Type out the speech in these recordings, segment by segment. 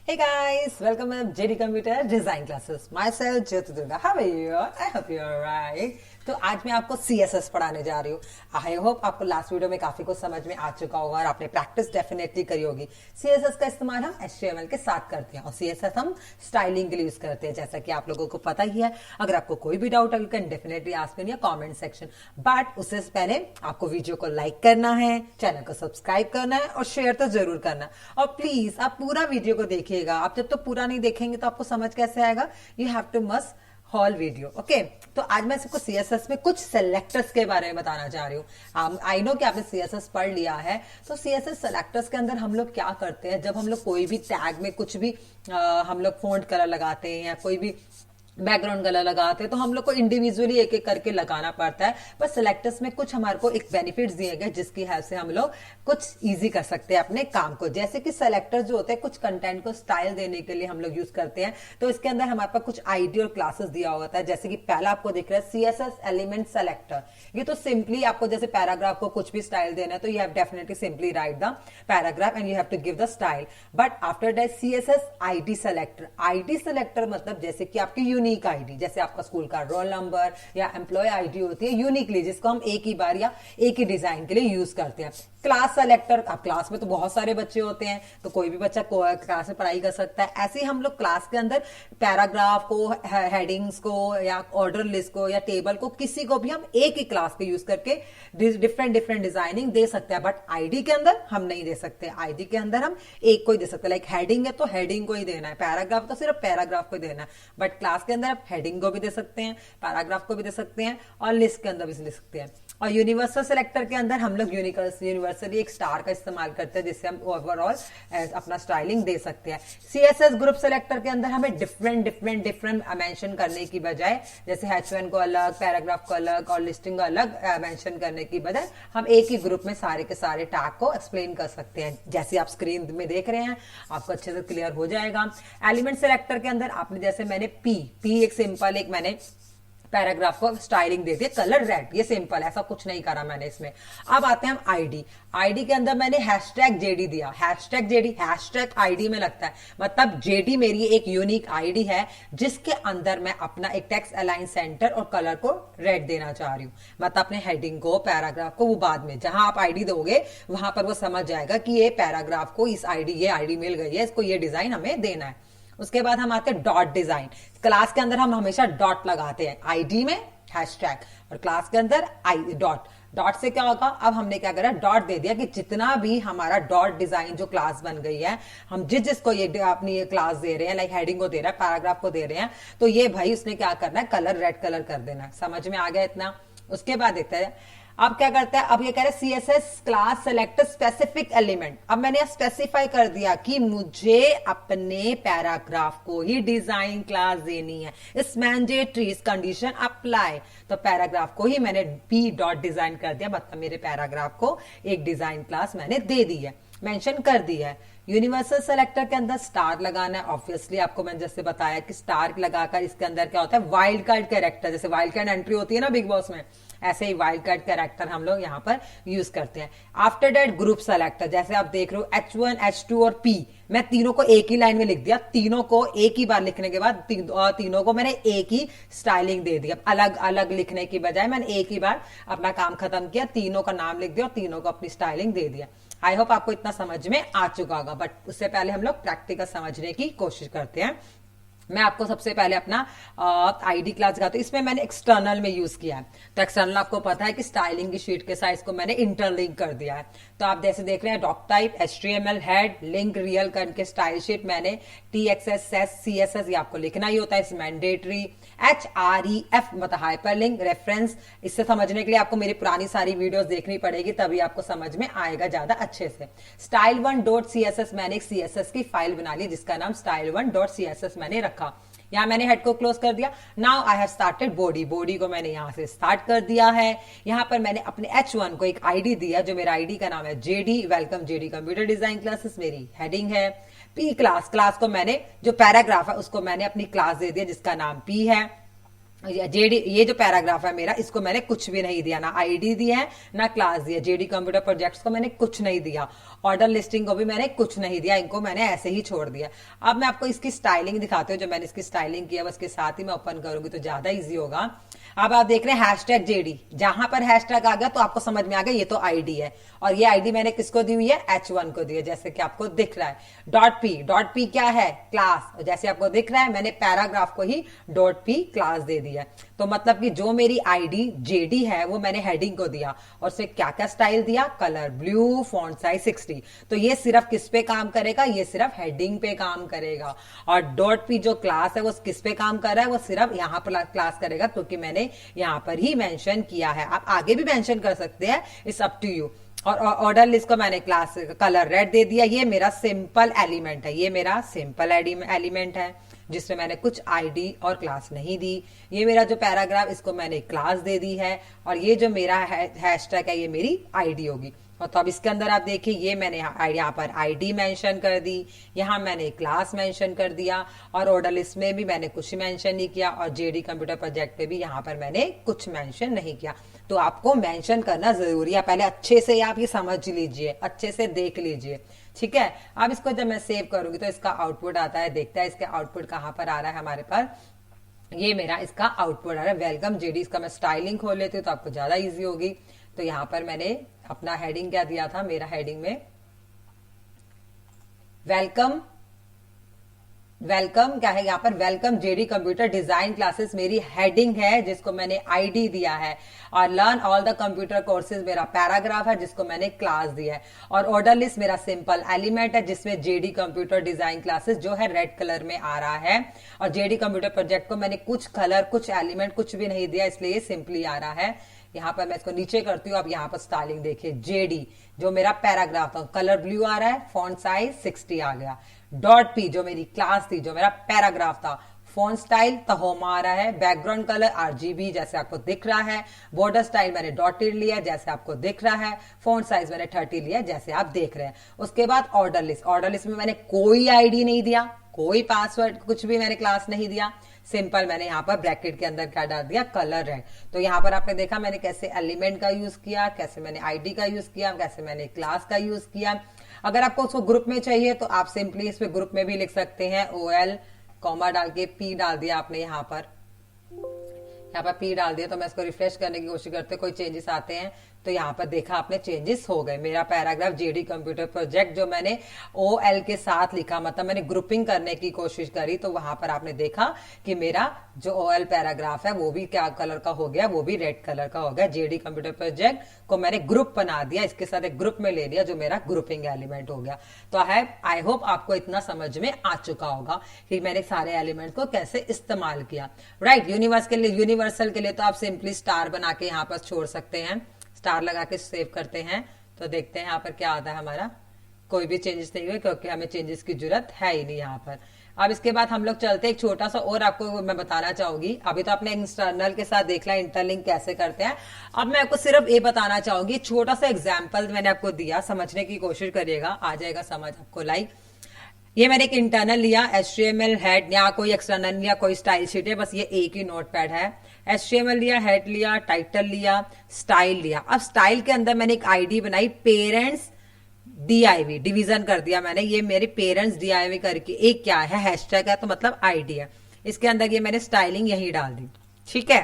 Hey guys, welcome to JD Computer Design Classes. Myself Jyoti Durga. How are you? I hope you are right. तो आज मैं आपको CSS पढ़ाने जा रही हूँ. आई होप आपको लास्ट वीडियो में काफी कुछ समझ में आ चुका होगा और आपने प्रैक्टिस डेफिनेटली करी होगी. CSS का इस्तेमाल हम HTML के साथ करते हैं और CSS हम स्टाइलिंग के लिए यूज करते हैं, जैसा कि आप लोगों को पता ही है. अगर आपको कोई भी डाउट है you can definitely ask me in comment section. But उससे पहले आपको वीडियो को लाइक करना है, चैनल को सब्सक्राइब करना है और शेयर तो जरूर करना. और प्लीज आप पूरा वीडियो को देखिएगा. आप जब तो पूरा नहीं देखेंगे तो आपको समझ कैसे आएगा. You have to must whole video. Okay, तो आज मैं सबको CSS में कुछ सेलेक्टर्स के बारे में बताना चाह रही हूँ. आई नो कि आपने CSS पढ़ लिया है. तो CSS सेलेक्टर्स के अंदर हम लोग क्या करते हैं, जब हम लोग कोई भी टैग में कुछ भी हम लोग फॉन्ट कलर लगाते हैं या कोई भी बैकग्राउंड कलर लगाते हैं तो हम लोग को इंडिविजुअली एक एक करके लगाना पड़ता है. पर सिलेक्टर्स में कुछ हमारे को एक बेनिफिट्स दिए गए जिसकी हेल्प से हम लोग कुछ इजी कर सकते हैं अपने काम को. जैसे कि सेलेक्टर जो होते हैं कुछ कंटेंट को स्टाइल देने के लिए हम लोग यूज करते हैं. तो इसके अंदर हमारे पास कुछ आईडी और क्लासेस दिया होता है. जैसे कि पहला आपको दिख रहा है CSS एलिमेंट सेलेक्टर. ये तो सिंपली आपको जैसे पैराग्राफ को कुछ भी स्टाइल देना है तो you have definitely simply write the paragraph and you have to give the style. But after that CSS ID selector. ID selector मतलब जैसे कि आपकी यूनिक आईडी, जैसे आपका स्कूल का रोल नंबर या एम्प्लॉय आईडी होती है यूनिकली, जिसको हम एक ही बार या एक ही डिजाइन के लिए यूज करते हैं. Class selector. अब क्लास में तो बहुत सारे बच्चे होते हैं तो कोई भी बच्चा क्लास में पढ़ाई कर सकता है. ऐसे ही हम लोग क्लास के अंदर पैराग्राफ को, हेडिंग्स को या ऑर्डर लिस्ट को या टेबल को किसी को भी हम एक ही क्लास के यूज करके डिफरेंट डिफरेंट डिजाइनिंग दे सकते हैं. बट आईडी के अंदर हम नहीं दे सकते. आईडी के अंदर हम एक को ही दे सकते हैं. लाइक हेडिंग है तो हेडिंग को ही देना है, पैराग्राफ तो सिर्फ पैराग्राफ को ही देना है. बट क्लास के अंदर आप हेडिंग को भी दे सकते हैं, पैराग्राफ को भी दे सकते हैं और लिस्ट के अंदर भी दे सकते हैं. और यूनिवर्सल सेलेक्टर के अंदर हम लोग यूनिवर्सली एक स्टार का इस्तेमाल करते हैं जिससे हम ओवरऑल अपना स्टाइलिंग दे सकते हैं. CSS ग्रुप सेलेक्टर के अंदर हमें डिफरेंट मेंशन करने की बजाय, जैसे H1 को अलग, पैराग्राफ को अलग और लिस्टिंग को अलग मेंशन करने की बजाय हम एक ही ग्रुप में सारे के सारे टैग को एक्सप्लेन कर सकते हैं. जैसे आप स्क्रीन में देख रहे हैं आपको अच्छे से क्लियर हो जाएगा. एलिमेंट सेलेक्टर के अंदर आपने जैसे मैंने पी एक सिंपल एक मैंने पैराग्राफ को स्टाइलिंग दे दी, कलर रेड, ये सिंपल, ऐसा कुछ नहीं करा मैंने इसमें. अब आते हैं हम आईडी के अंदर मैंने #JD दिया. #JD हैशटैग आईडी में लगता है, मतलब JD मेरी एक यूनिक आईडी है जिसके अंदर मैं अपना एक टेक्स्ट अलाइन सेंटर और कलर को रेड देना चाह रही हूँ. मतलब अपने हेडिंग को, पैराग्राफ को, वो बाद में जहां आप आईडी दोगे वहां पर वो समझ जाएगा कि ये पैराग्राफ को ये आईडी मिल गई है, इसको ये डिजाइन हमें देना है. उसके बाद हम आते हैं डॉट डिजाइन. क्लास के अंदर हम हमेशा डॉट लगाते हैं, आईडी में हैशटैग और क्लास के अंदर डॉट से क्या होगा. अब हमने क्या करा, डॉट दे दिया कि जितना भी हमारा डॉट डिजाइन जो क्लास बन गई है, हम जिसको ये अपनी ये क्लास दे रहे हैं, लाइक हेडिंग को दे रहा है, पैराग्राफ को दे रहे हैं, तो ये भाई उसने क्या करना है, कलर रेड कलर कर देना है. समझ में आ गया इतना. उसके बाद देखते हैं अब क्या करता है. अब ये कह रहे हैं CSS class select specific element. अब मैंने स्पेसिफाई कर दिया कि मुझे अपने पैराग्राफ को ही डिजाइन क्लास देनी है. इस मैंडेटरी इस कंडीशन अप्लाई. तो पैराग्राफ को ही मैंने p.design कर दिया, मतलब मेरे पैराग्राफ को एक डिजाइन क्लास मैंने दे दी है, मेंशन कर दी है. यूनिवर्सल सेलेक्टर के अंदर स्टार लगाना है. ऑब्वियसली आपको मैंने जैसे बताया कि स्टार लगाकर इसके अंदर क्या होता है, वाइल्ड कार्ड कैरेक्टर. जैसे वाइल्ड कार्ड एंट्री होती है ना बिग बॉस में, ऐसे ही वाइल्ड कार्ड कैरेक्टर हम लोग यहाँ पर यूज करते हैं. आफ्टर दैट ग्रुप सेलेक्टर, जैसे आप देख रहे हो H1, H2 और P, मैं तीनों को एक ही लाइन में लिख दिया. तीनों को एक ही बार लिखने के बाद तीनों को मैंने एक ही स्टाइलिंग दे दी. अब अलग अलग लिखने की बजाय मैंने एक ही बार अपना काम खत्म किया, तीनों का नाम लिख दिया और तीनों को अपनी स्टाइलिंग दे दिया. आई होप आपको इतना समझ में आ चुका होगा. बट उससे पहले हम लोग प्रैक्टिकल समझने की कोशिश करते हैं. मैं आपको सबसे पहले अपना आईडी क्लास दिखाती हूँ. इसमें मैंने एक्सटर्नल में यूज किया है. तो एक्सटर्नल आपको पता है कि स्टाइलिंग की शीट के साइज को मैंने इंटरलिंक कर दिया है. तो आप जैसे देख रहे हैं doc type, HTML, head, link, rel करके स्टाइल शीट मैंने TXS, CSS ये आपको लिखना ही होता है. इस मैंडेटरी HREF मतलब हाइपर लिंक, रेफरेंस. इससे समझने के लिए आपको मेरी पुरानी सारी वीडियोस देखनी पड़ेगी, तभी आपको समझ में आएगा ज्यादा अच्छे से. style1.css मैंने एक CSS की फाइल बना ली जिसका नाम style1.css मैंने रखा. यहां मैंने हेड को क्लोज कर दिया. Now I have started body को मैंने यहां से स्टार्ट कर दिया है. यहां पर मैंने अपने H1 को एक आईडी दिया जो मेरा आईडी का नाम है JD, welcome JD computer design classes, मेरी हेडिंग है. P क्लास को मैंने जो पैराग्राफ है उसको मैंने अपनी क्लास दे दिया जिसका नाम P है. जेडी, ये जो पैराग्राफ है मेरा, इसको मैंने कुछ भी नहीं दिया, ना आईडी दिया है ना क्लास दिया। जेडी कंप्यूटर प्रोजेक्ट्स को मैंने कुछ नहीं दिया, ऑर्डर लिस्टिंग को भी मैंने कुछ नहीं दिया, इनको मैंने ऐसे ही छोड़ दिया। अब मैं आपको इसकी स्टाइलिंग दिखाती हूँ, जो मैंने इसकी स्टाइलिंग किया उसके साथ ही मैं ओपन करूंगी तो ज्यादा ईजी होगा। अब आप देख रहे हैं हैशटैग जेडी, जहां पर हैशटैग आ गया तो आपको समझ में आ गया ये तो आईडी है, और ये आईडी मैंने किसको दी हुई है, H1 को दी है, जैसे कि आपको दिख रहा है। डॉट पी क्या है, क्लास, जैसे आपको दिख रहा है मैंने पैराग्राफ को ही डॉट पी क्लास दे दिया। तो मतलब कि जो मेरी आईडी जेडी है वो मैंने हेडिंग को दिया, और उसे क्या क्या स्टाइल दिया, कलर ब्लू, फॉन्ट साइज 60। तो ये सिर्फ किस पे काम करेगा, ये सिर्फ हेडिंग पे काम करेगा। और डॉट पी जो क्लास है वो किस पे काम कर रहा है, वो सिर्फ यहाँ पर क्लास करेगा, क्योंकि मैंने यहाँ पर ही मेंशन किया है। आप आगे भी मेंशन कर सकते हैं, इट्स अप टू यू। और ऑर्डर लिस्ट को मैंने क्लास कलर रेड दे दिया। ये मेरा सिंपल एलिमेंट है, ये मेरा सिंपल एलिमेंट है जिसमें मैंने कुछ आईडी और क्लास नहीं दी। ये मेरा जो पैराग्राफ, इसको मैंने क्लास दे दी है, और ये जो मेरा हैशटैग है ये मेरी आईडी होगी। और तो अब इसके अंदर आप देखिए, ये मैंने यहाँ पर आईडी मेंशन कर दी, यहाँ मैंने क्लास मेंशन कर दिया, और ऑर्डर लिस्ट में भी मैंने कुछ मेंशन नहीं किया, और जेडी कंप्यूटर प्रोजेक्ट पे भी यहाँ पर मैंने कुछ मेंशन नहीं किया। तो आपको मेंशन करना जरूरी है, पहले अच्छे से आप ये समझ लीजिए, अच्छे से देख लीजिए, ठीक है। अब इसको जब मैं सेव करूंगी तो इसका आउटपुट आता है, देखता है इसका आउटपुट कहां पर आ रहा है हमारे पास। ये मेरा इसका आउटपुट आ रहा है, वेलकम जेडी। इसका मैं स्टाइलिंग खोल लेती हूँ तो आपको ज्यादा इजी होगी। तो यहाँ पर मैंने अपना हेडिंग क्या दिया था, मेरा हेडिंग में वेलकम क्या है, यहाँ पर welcome JD computer design classes मेरी हेडिंग है, जिसको मैंने आईडी दिया है। और learn all the computer courses मेरा पैराग्राफ है, जिसको मैंने क्लास दिया है। और ऑर्डर लिस्ट मेरा सिंपल एलिमेंट है, जिसमें जेडी कंप्यूटर डिजाइन क्लासेस जो है रेड कलर में आ रहा है। और जेडी कंप्यूटर प्रोजेक्ट को मैंने कुछ कलर, कुछ एलिमेंट, कुछ भी नहीं दिया, इसलिए सिंपली आ रहा है। यहाँ पर मैं इसको नीचे करती हूँ, अब यहाँ पर स्टाइलिंग देखिए, जेडी जो मेरा पैराग्राफ था, कलर ब्लू आ रहा है, फॉन्ट साइज 60 आ गया। डॉट पी जो मेरी क्लास थी, जो मेरा पैराग्राफ था, फॉन्ट स्टाइल तहोमा आ रहा है, बैकग्राउंड कलर आरजीबी जैसे आपको दिख रहा है, बॉर्डर स्टाइल मैंने डॉटेड लिया जैसे आपको दिख रहा है, फॉन्ट साइज मैंने 30 लिया जैसे आप देख रहे हैं। उसके बाद ऑर्डर लिस्ट में मैंने कोई आईडी नहीं दिया, कोई पासवर्ड, कुछ भी मैंने क्लास नहीं दिया, सिंपल मैंने यहाँ पर ब्रैकेट के अंदर क्या डाल दिया, कलर रेड। तो यहाँ पर आपने देखा मैंने कैसे एलिमेंट का यूज किया, कैसे मैंने आईडी का यूज किया, कैसे मैंने क्लास का यूज किया। अगर आपको उसको ग्रुप में चाहिए तो आप सिंपली इस पे ग्रुप में भी लिख सकते हैं, OL कॉमा डाल के पी डाल दिया आपने, यहाँ पर पी डाल दिया। तो मैं इसको रिफ्रेश करने की कोशिश करते, कोई चेंजेस आते हैं तो यहाँ पर देखा आपने चेंजेस हो गए। मेरा पैराग्राफ जेडी कंप्यूटर प्रोजेक्ट जो मैंने OL के साथ लिखा, मतलब मैंने ग्रुपिंग करने की कोशिश करी, तो वहां पर आपने देखा कि मेरा जो OL पैराग्राफ है वो भी क्या कलर का हो गया, वो भी रेड कलर का हो गया। जेडी कंप्यूटर प्रोजेक्ट को मैंने ग्रुप बना दिया, इसके साथ एक ग्रुप में ले लिया, जो मेरा ग्रुपिंग एलिमेंट हो गया। तो आई होप आपको इतना समझ में आ चुका होगा कि मैंने सारे एलिमेंट को कैसे इस्तेमाल किया। राइट, यूनिवर्सल के लिए तो आप सिंपली स्टार बना के यहाँ पर छोड़ सकते हैं, स्टार लगा के सेव करते हैं तो देखते हैं यहाँ पर क्या आता है हमारा। कोई भी चेंजेस नहीं हुए क्योंकि हमें चेंजेस की जरूरत है ही नहीं यहाँ पर। अब इसके बाद हम लोग चलते हैं, एक छोटा सा और आपको मैं बताना चाहूंगी। अभी तो आपने एक्सटर्नल के साथ देख लिया इंटरलिंक कैसे करते हैं, अब मैं आपको सिर्फ ये बताना चाहूंगी, छोटा सा एग्जाम्पल मैंने आपको दिया, समझने की कोशिश करिएगा, आ जाएगा समझ आपको। लाइक ये मैंने एक इंटरनल लिया, HTML हेड, यहाँ कोई एक्सटर्नल लिया, कोई स्टाइल शीट है, बस ये एक ही नोटपैड है। HTML लिया, हेड लिया, टाइटल लिया, स्टाइल लिया। अब स्टाइल के अंदर मैंने एक आईडी बनाई, पेरेंट्स DIV, डिवीजन कर दिया मैंने, ये मेरे पेरेंट्स DIV करके एक क्या है, हैशटैग है, तो मतलब आईडी है। इसके अंदर ये मैंने स्टाइलिंग यही डाल दी, ठीक है।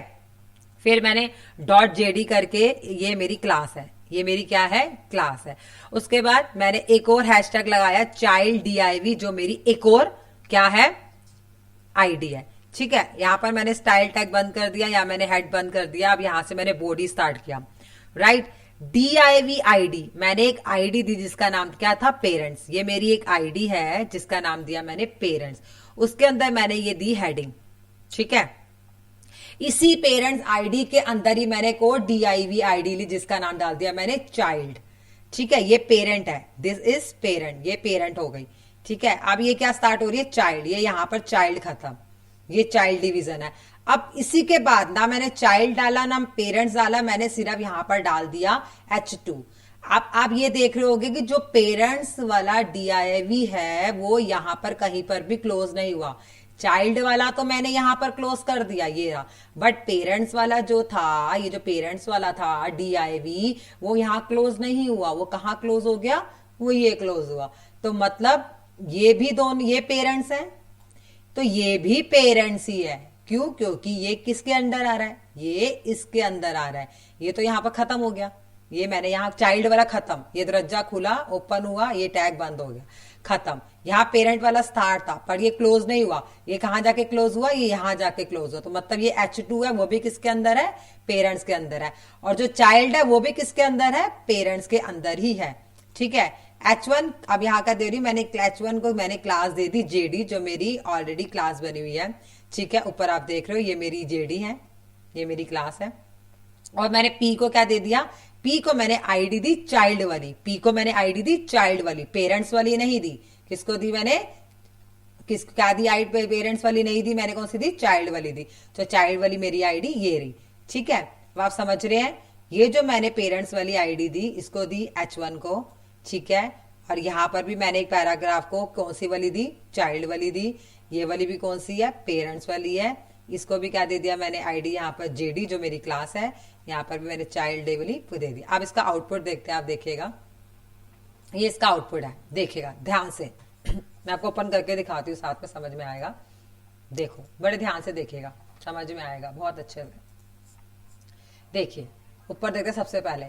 फिर मैंने .JD करके, ये मेरी क्लास है, ये मेरी क्या है, क्लास है। उसके बाद मैंने एक और हैशटैग लगाया, चाइल्ड DIV, जो मेरी एक और क्या है, आईडी है, ठीक है। यहां पर मैंने स्टाइल टैग बंद कर दिया, या मैंने हेड बंद कर दिया। अब यहां से मैंने बॉडी स्टार्ट किया, राइट। DIV आईडी, मैंने एक आईडी दी जिसका नाम क्या था, पेरेंट्स। ये मेरी एक आईडी है जिसका नाम दिया मैंने पेरेंट्स। उसके अंदर मैंने ये दी हेडिंग, ठीक है। इसी पेरेंट्स आईडी के अंदर ही मैंने को DIV आईडी ली जिसका नाम डाल दिया मैंने चाइल्ड, ठीक है। ये पेरेंट है, दिस इज पेरेंट, ये पेरेंट हो गई, ठीक है। अब ये क्या स्टार्ट हो रही है, चाइल्ड, ये यहां पर चाइल्ड खत्म, ये चाइल्ड डिवीजन है। अब इसी के बाद ना मैंने चाइल्ड डाला ना पेरेंट्स डाला, मैंने सिर्फ यहां पर डाल दिया H2। अब आप ये देख रहे होगे कि जो पेरेंट्स वाला DIV है वो यहां पर कहीं पर भी क्लोज नहीं हुआ, चाइल्ड वाला तो मैंने यहाँ पर क्लोज कर दिया, ये रहा, बट पेरेंट्स वाला जो था, ये जो पेरेंट्स वाला था DIV, वो यहाँ क्लोज नहीं हुआ। वो कहाँ क्लोज हो गया? वो ये क्लोज हुआ। तो मतलब ये भी दोनों, ये पेरेंट्स हैं तो ये भी पेरेंट्स ही है। क्यों? क्योंकि ये किसके अंडर आ रहा है? ये इसके अंदर आ रहा है। ये तो यहाँ पर खत्म हो गया, ये मैंने यहाँ चाइल्ड वाला खत्म, ये दरवाजा खुला, ओपन हुआ, ये टैग बंद हो गया, खत्म। यहाँ पेरेंट वाला स्टार्ट था पर ये क्लोज नहीं हुआ। ये कहाँ जाके क्लोज हुआ? ये यहाँ जाके क्लोज हुआ। तो मतलब ये H2 है, वो भी किसके अंदर है? पेरेंट्स के अंदर है। और जो चाइल्ड है वो भी किसके अंदर है? पेरेंट्स के अंदर ही है। ठीक है। H1 अब यहाँ का दे रही हूँ मैंने, H1 को मैंने क्लास दे दी JD, जो मेरी ऑलरेडी क्लास बनी हुई है। ठीक है, ऊपर आप देख रहे हो ये मेरी JD है, ये मेरी क्लास है। और मैंने P को क्या दे दिया? P को मैंने आईडी दी चाइल्ड वाली, P को मैंने आईडी दी चाइल्ड वाली, पेरेंट्स वाली नहीं दी। किसको दी मैंने? क्या दी आईडी? पेरेंट्स वाली नहीं दी मैंने, कौन सी दी? चाइल्ड वाली दी। तो चाइल्ड वाली मेरी आईडी ये रही। ठीक है, अब आप समझ रहे हैं, ये जो मैंने पेरेंट्स वाली आईडी दी, इसको दी H1 को। ठीक है, और यहां पर भी मैंने एक पैराग्राफ को कौन सी वाली दी? चाइल्ड वाली दी। ये वाली भी कौन सी है? पेरेंट्स वाली है। इसको भी क्या दे दिया मैंने? आईडी यहाँ पर JD, जो मेरी क्लास है। यहाँ पर भी मैंने चाइल्ड डे वाली दे दी। अब इसका आउटपुट देखते हैं, आप देखिएगा, ये इसका आउटपुट है, देखिएगा ध्यान से। मैं आपको ओपन करके दिखाती हूँ, साथ में समझ में आएगा। देखो, बड़े ध्यान से देखिएगा, समझ में आएगा बहुत अच्छे से। देखिए, ऊपर देखते सबसे पहले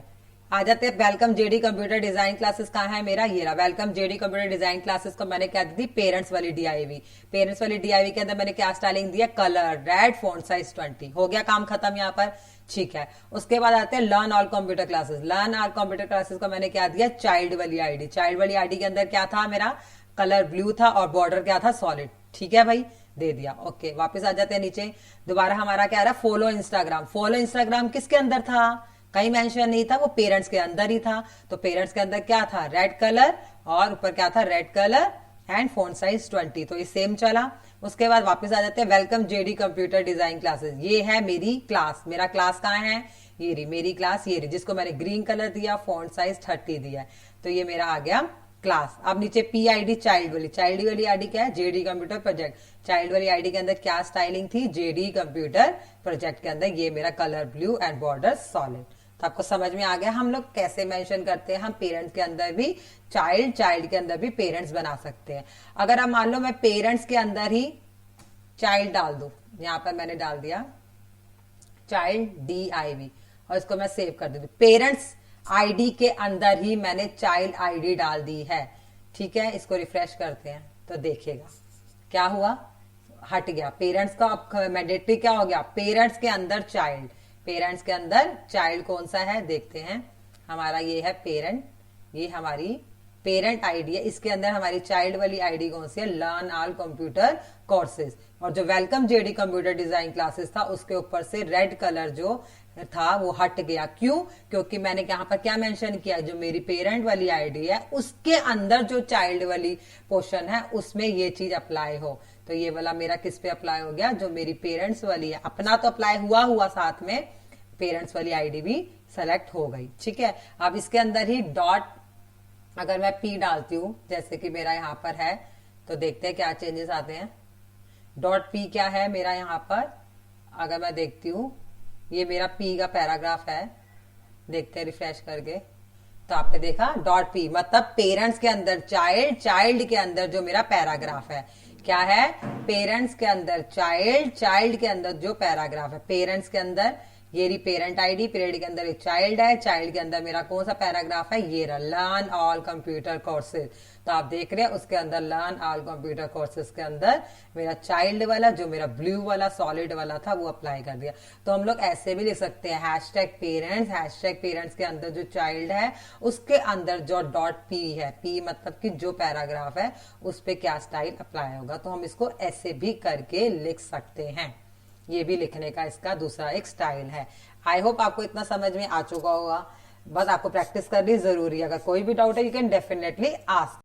आ जाते हैं, welcome JD computer design classes कहाँ है मेरा? ये रहा, welcome JD computer design classes को मैंने क्या दी? पेरेंट्स वाली DIV। पेरेंट्स वाली DIV के अंदर मैंने क्या स्टाइलिंग दिया? Colour red, font size 20। हो गया काम खत्म यहाँ पर। ठीक है, उसके बाद आते हैं learn all computer classes. Learn all computer classes को मैंने क्या दिया? चाइल्ड वाली आईडी। चाइल्ड वाली आईडी के अंदर क्या था मेरा? कलर ब्लू था और बॉर्डर क्या था? सॉलिड। ठीक है भाई, दे दिया। ओके, वापस आ जाते हैं नीचे। दोबारा हमारा क्या रहा? Follow Instagram. फॉलो इंस्टाग्राम किसके अंदर था? कहीं मेंशन नहीं था, वो पेरेंट्स के अंदर ही था। तो पेरेंट्स के अंदर क्या था? रेड कलर, और ऊपर क्या था? Red colour and font size 20। तो ये सेम चला। उसके बाद वापस आ जाते हैं welcome JD computer design classes. ये है मेरी क्लास। मेरा क्लास कहाँ है? ये रही मेरी क्लास, ये रही, जिसको मैंने ग्रीन कलर दिया, फॉन्ट साइज 30 दिया। तो ये मेरा आ गया क्लास। अब नीचे PID चाइल्ड वाली। चाइल्ड वाली आईडी क्या है? JD computer project. चाइल्ड वाली आईडी के अंदर क्या स्टाइलिंग थी? JD कंप्यूटर प्रोजेक्ट के अंदर ये मेरा colour blue and border solid. तो आपको समझ में आ गया हम लोग कैसे मेंशन करते हैं। हम पेरेंट्स के अंदर भी चाइल्ड, चाइल्ड के अंदर भी पेरेंट्स बना सकते हैं। अगर अब मान लो मैं पेरेंट्स के अंदर ही चाइल्ड डाल दूं, यहां पर मैंने डाल दिया चाइल्ड DIV और इसको मैं सेव कर देती हूँ। पेरेंट्स आईडी के अंदर ही मैंने चाइल्ड आईडी डाल दी है। ठीक है, इसको रिफ्रेश करते हैं तो देखिएगा क्या हुआ, हट गया। पेरेंट्स का अब मैंडेटरी क्या हो गया? पेरेंट्स के अंदर चाइल्ड। पेरेंट्स के अंदर चाइल्ड कौन सा है देखते हैं। हमारा ये है पेरेंट, ये हमारी पेरेंट आईडी है। इसके अंदर हमारी चाइल्ड वाली आईडी कौन सी है? Learn all computer courses. और जो welcome JD computer design classes था, उसके ऊपर से रेड कलर जो था वो हट गया। क्यों? क्योंकि मैंने यहाँ पर क्या मेंशन किया? जो मेरी पेरेंट वाली आईडी है उसके अंदर जो चाइल्ड वाली पोर्शन है उसमें ये चीज अप्लाई हो। तो ये वाला मेरा किस पे अप्लाई हो गया? जो मेरी पेरेंट्स वाली है। अपना तो अप्लाई हुआ साथ में पेरेंट्स वाली आईडी भी सेलेक्ट हो गई। ठीक है, अब इसके अंदर ही डॉट, अगर मैं P डालती हूं जैसे कि मेरा यहाँ पर है, तो देखते हैं क्या चेंजेस आते हैं। डॉट P क्या है मेरा यहाँ पर? अगर मैं देखती हूँ, ये मेरा P का पैराग्राफ है। देखते हैं रिफ्रेश करके, तो आपने देखा डॉट P मतलब पेरेंट्स के अंदर चाइल्ड, चाइल्ड के अंदर जो मेरा पैराग्राफ है क्या है? पेरेंट्स के अंदर चाइल्ड, चाइल्ड के अंदर जो पैराग्राफ है। पेरेंट्स के अंदर ये रही पेरेंट आईडी, पेरेंट के अंदर एक चाइल्ड है, चाइल्ड के अंदर मेरा कौन सा पैराग्राफ है? ये रहा, लर्न ऑल कंप्यूटर कोर्सेज। तो आप देख रहे हैं उसके अंदर लर्न ऑल कंप्यूटर कोर्सेज के अंदर मेरा चाइल्ड वाला, जो मेरा ब्लू वाला सॉलिड वाला था, वो अप्लाई कर दिया। तो हम लोग ऐसे भी लिख सकते हैं हैशटैग पेरेंट्स, हैशटैग पेरेंट्स के अंदर जो चाइल्ड है उसके अंदर जो डॉट P है, P मतलब कि जो पैराग्राफ है उस पर क्या स्टाइल अप्लाई होगा। तो हम इसको ऐसे भी करके लिख सकते हैं। ये भी लिखने का इसका दूसरा एक स्टाइल है। आई होप आपको इतना समझ में आ चुका होगा। बस आपको प्रैक्टिस करनी जरूरी है। अगर कोई भी डाउट है यू कैन डेफिनेटली आस्क।